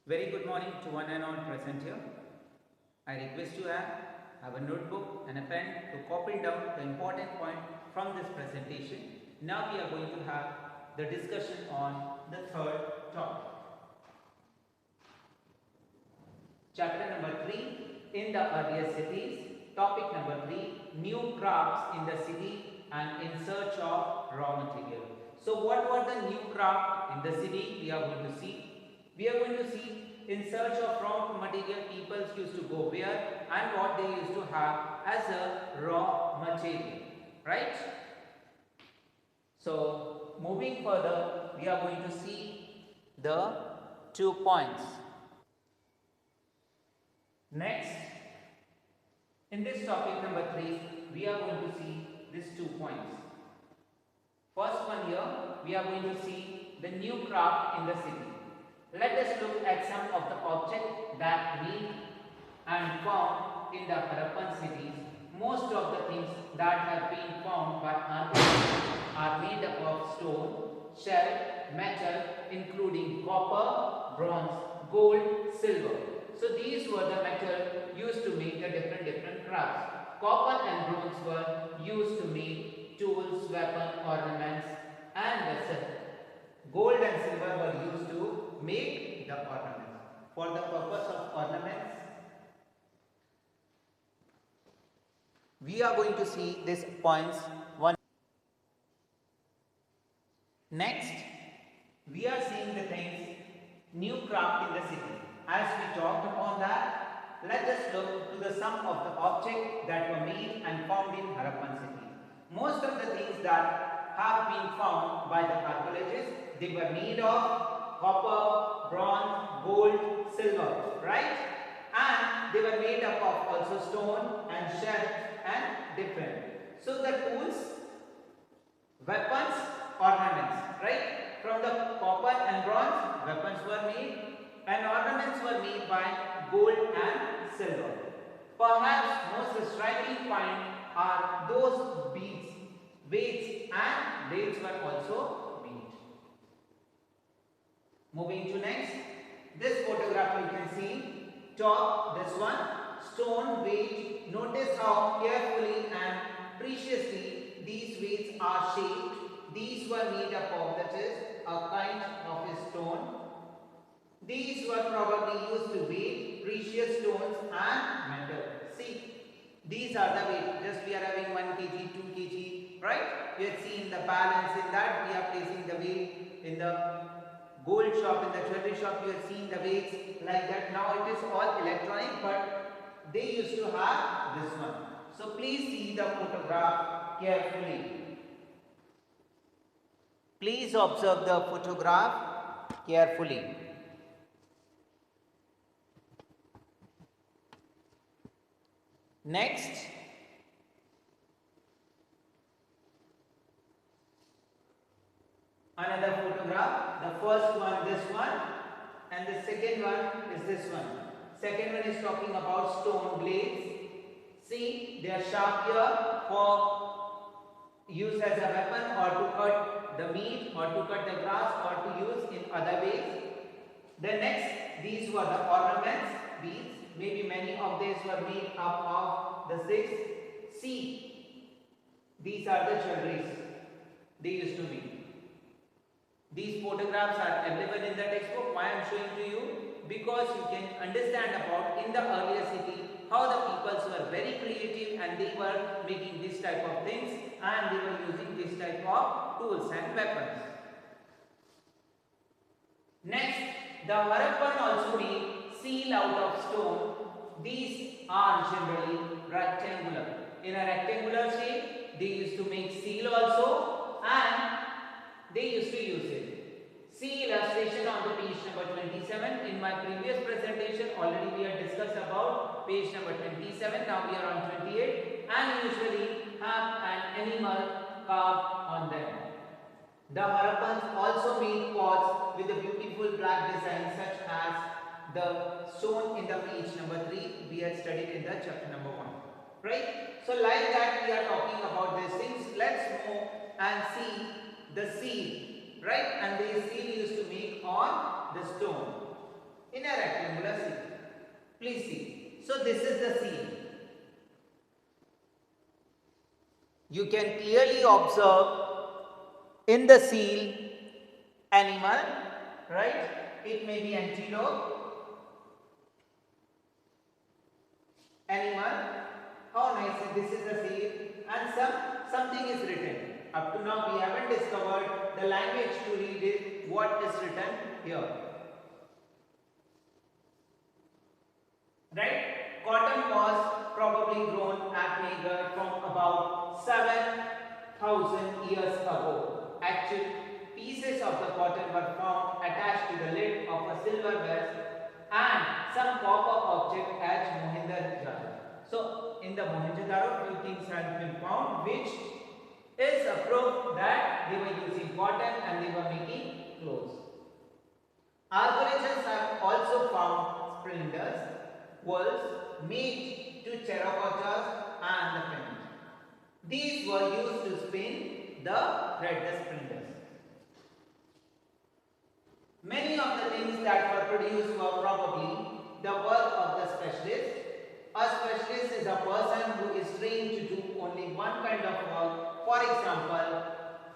Very good morning to one and all present here. I request you have a notebook and a pen to copy down the important point from this presentation. Now we are going to have the discussion on the third topic. Chapter number 3, in the earlier cities. Topic number 3, new crafts in the city and in search of raw material. So what were the new craft in the city? We are going to see. We are going to see in search of raw material people used to go where and what they used to have as a raw material. Right? So moving further, we are going to see the 2 points. Next, in this topic number 3, we are going to see these 2 points. First one here, we are going to see the new craft in the city. Let us look at some of the objects that made and found in the Harappan cities. Most of the things that have been found by archaeologists are made up of stone, shell, metal, including copper, bronze, gold, silver. So these were the metal used to make the different crafts. Copper and bronze were used to make tools, weapon, ornaments and vessels. Gold and silver were used to make the ornaments. For the purpose of ornaments, we are going to see these points one. Next, we are seeing the things new craft in the city. As we talked upon that, let us look to the sum of the objects that were made and found in Harappan city. Most of the things that have been found by the archaeologists, they were made of copper, bronze, gold, silver, right? And they were made up of also stone and shell and different. So the tools, weapons, ornaments, right? From the copper and bronze, weapons were made and ornaments were made by gold and silver. Perhaps most striking find are those beads, weights and blades were also made. Moving to next, this photograph you can see, top, this one, stone weight. Notice how carefully and preciously these weights are shaped. These were made up of, that is, a kind of a stone. These were probably used to weigh precious stones and metal. See, these are the weight. Just we are having 1 kg, 2 kg, right? We have seen the balance in that. We are placing the weight in the gold shop, in the jewelry shop. You have seen the weights like that. Now it is all electronic, but they used to have this one. So please see the photograph carefully. Please observe the photograph carefully. Next, another photograph. The first one, this one, and the second one is this one. Second one is talking about stone blades. See, they are sharp here for use as a weapon or to cut the meat or to cut the grass or to use in other ways. The next, these were the ornaments, beads. Maybe many of these were made up of the 6. See, these are the jewelries they used to be. These photographs are available in the textbook. Why I am showing to you? Because you can understand about in the earlier city how the peoples were very creative and they were making this type of things and they were using this type of tools and weapons. Next, the Harappan also made seal out of stone. These are generally rectangular. In a rectangular shape, they used to make seal also and they used to use it. See illustration on the page number 27. In my previous presentation, already we had discussed about page number 27. Now we are on 28 and usually have an animal carved on them. The Harappans also made pots with a beautiful black design such as the shown in the page number 3 we had studied in the chapter number 1. Right? So like that we are talking about these things. Let's move and see the seal. Right? And the seal used to make on the stone. in a rectangular seal. Please see. So this is the seal. You can clearly observe in the seal animal, right? It may be antelope, animal. How nice, this is the seal, and something is written. Up to now we haven't discovered the language to read it, what is written here. Right? Cotton was probably grown at Meerut from about 7,000 years ago. Actually, pieces of the cotton were found attached to the lid of a silver vase and some copper object at Mohenjo-daro. So, in the Mohenjo-daro, few things have been found which is a proof that they were using cotton and they were making clothes. Archaeologists have also found splinters, wools made to terracottas and the flint. These were used to spin the thread, the splinters. Many of the things that were produced were probably the work of the specialist. A specialist is a person who is trained to do only one kind of work, for example,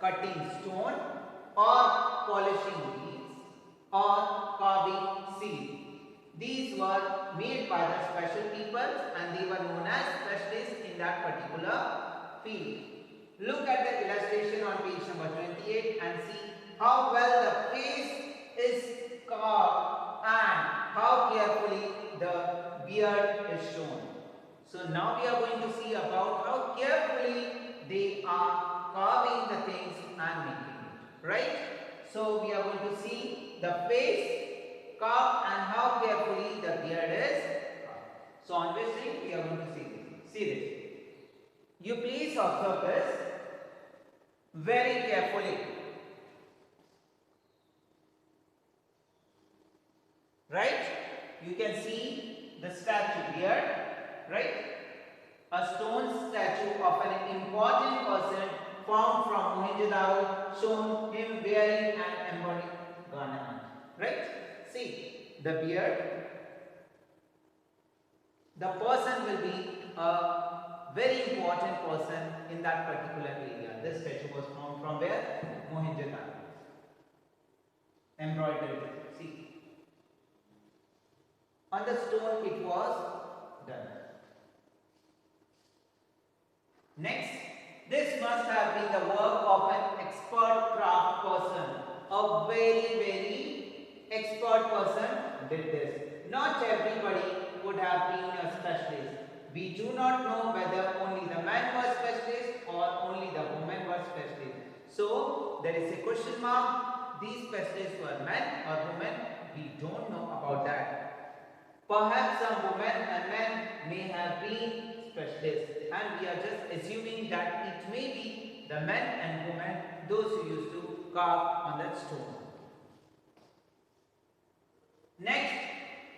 cutting stone or polishing wheels or carving steel. These were made by the special people and they were known as specialists in that particular field. Look at the illustration on page number 28 and see how well the face is carved and how carefully the beard is shown. So now we are going to see about how carefully they are carving the things and making it. Right? So we are going to see the face carved and how carefully the beard is carved. So on this thing we are going to see this. See this. You please observe this very carefully. Right? You can see the statue here. Right? A stone statue of an important person found from Mohenjo-daro, shown him wearing an embodied garment. Right? See, the beard. The person will be a very important person in that particular area. This statue was found from where? Mohenjo-daro. Embroidered. See. On the stone it was done. Next, this must have been the work of an expert craft person. A very expert person did this. Not everybody would have been a specialist. We do not know whether only the man was specialist or only the woman was specialist. So, there is a question mark. These specialists were men or women? We don't know about that. Perhaps some women and men may have been specialists, and we are just assuming that it may be the men and women, those who used to carve on that stone. Next,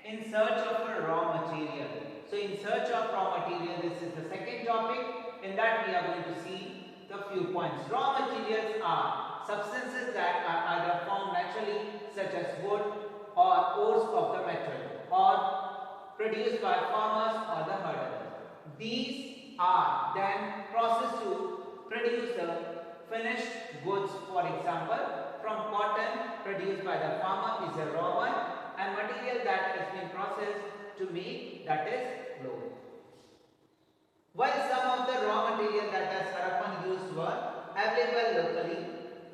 in search of a raw material. So in search of raw material, this is the second topic. In that we are going to see the few points. Raw materials are substances that are either found naturally, such as wood or ores of the metal, or produced by farmers or the herders. These are then processed to produce the finished goods. For example, from cotton produced by the farmer is a raw one, and material that has been processed to make, that is cloth. While some of the raw material that as Harappan used were available locally,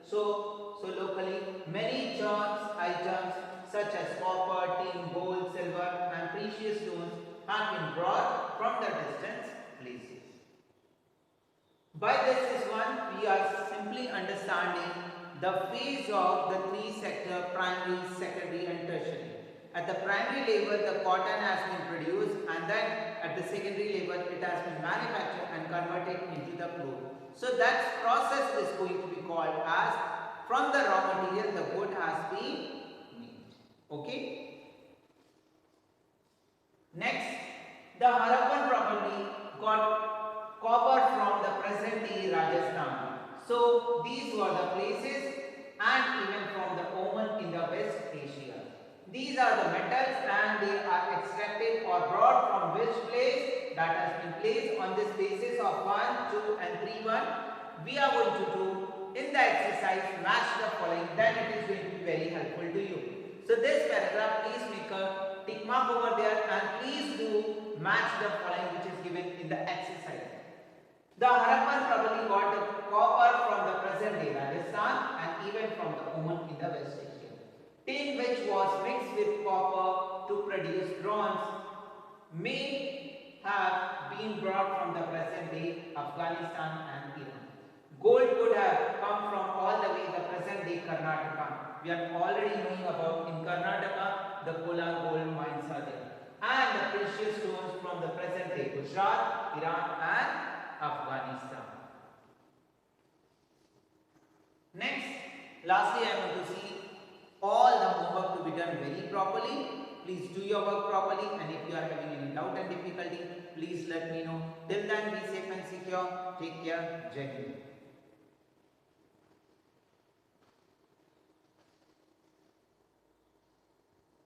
so locally many gems items such as copper, tin, gold, silver and precious stones have been brought from the distant places. By this is one, we are simply understanding the phase of the three sector: primary, secondary and tertiary. At the primary level, the cotton has been produced, and then at the secondary level, it has been manufactured and converted into the cloth. So that process is going to be called as, from the raw material, the wood has been made. Okay. Next, the Harappan probably got copper from the present day Rajasthan. So these were the places, and even from the Oman in the West Asia. These are the metals and they are extracted or brought from which place that has been placed on this basis of 1, 2 and 3, 1. We are going to do in the exercise match the following, then it is going to be very helpful to you. So this paragraph, please make a tick mark over there and please do match the following which is given in the exercise. The Harappan probably got the copper from the present day Rajasthan and even from the Oman in the West Asia. Tin which was mixed with copper to produce bronze may have been brought from the present day Afghanistan and Iran. Gold could have come from all the way the present day Karnataka. We are already knowing about in Karnataka the Kolar gold mines are there. And the precious stones from the present day Gujarat, Iran and Afghanistan. Next, lastly I want to see all the homework to be done very properly. Please do your work properly, and if you are having any doubt and difficulty, please let me know. Till then, be safe and secure. Take care. Jai Hind.